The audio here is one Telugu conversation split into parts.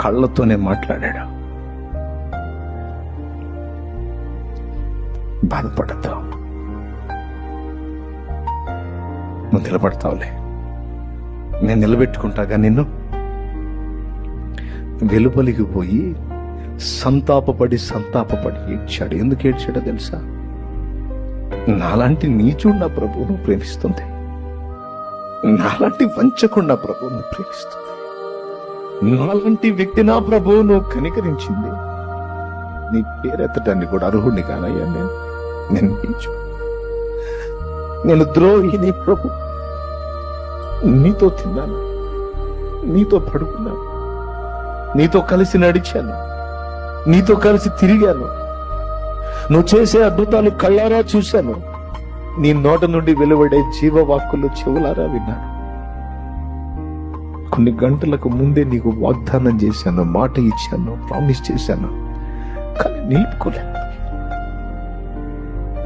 కళ్ళతోనే మాట్లాడాడు. బాధపడద్దు, నువ్వు నిలబడతావులే, నేను నిలబెట్టుకుంటాగా నిన్ను. వెలుపలికి పోయి సంతాపపడి ఏడ్చాడు. ఎందుకు ఏడ్చాడో తెలుసా? నాలాంటి నీచుడు నా ప్రభువును ప్రేమిస్తుంది, నాలాంటి వంచకుండా ప్రభువును ప్రేమిస్తుంది, నాలాంటి వ్యక్తి నా ప్రభువును కనికరించింది. నీ పేరెత్తటాన్ని కూడా అర్హుడిని కానయ్యా నేను నీచు, నేను ద్రోహిని ప్రభు. నీతో తిన్నాను, నీతో పడుకున్నాను, నీతో కలిసి నడిచాను, నీతో కలిసి తిరిగాను, నువ్వు చేసే అద్భుతాలు కళ్ళారా చూశాను, నీ నోట నుండి వెలువడే జీవవాక్కులు చెవులారా విన్నాను. కొన్ని గంటలకు ముందే నీకు వాగ్దానం చేశాను, మాట ఇచ్చాను, ప్రామిస్ చేశాను, కానీ నిలుపుకోలేను.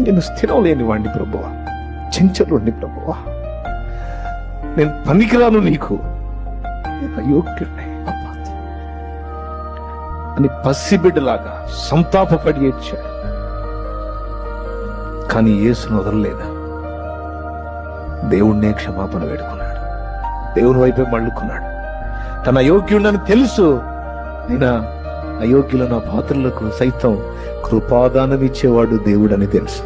నేను స్థిరం లేని వాడిని ప్రభువా, చెంచలుడిని ప్రభువా, నేను పనికిరాను నీకు, నేను అయోగ్యుడిని అని పసిబిడ్డలాగా సంతాపపడి ఏడ్చాడు. కానీ యేసును వదలలేదా? దేవుణ్ణే క్షమాపణ వేడుకున్నాడు, దేవుని వైపే మళ్ళుకున్నాడు. తన అయోగ్యుడని తెలుసు, అయినా అయోగ్యుల నా పాత్రలకు సైతం కృపాదానం ఇచ్చేవాడు దేవుడని తెలుసు.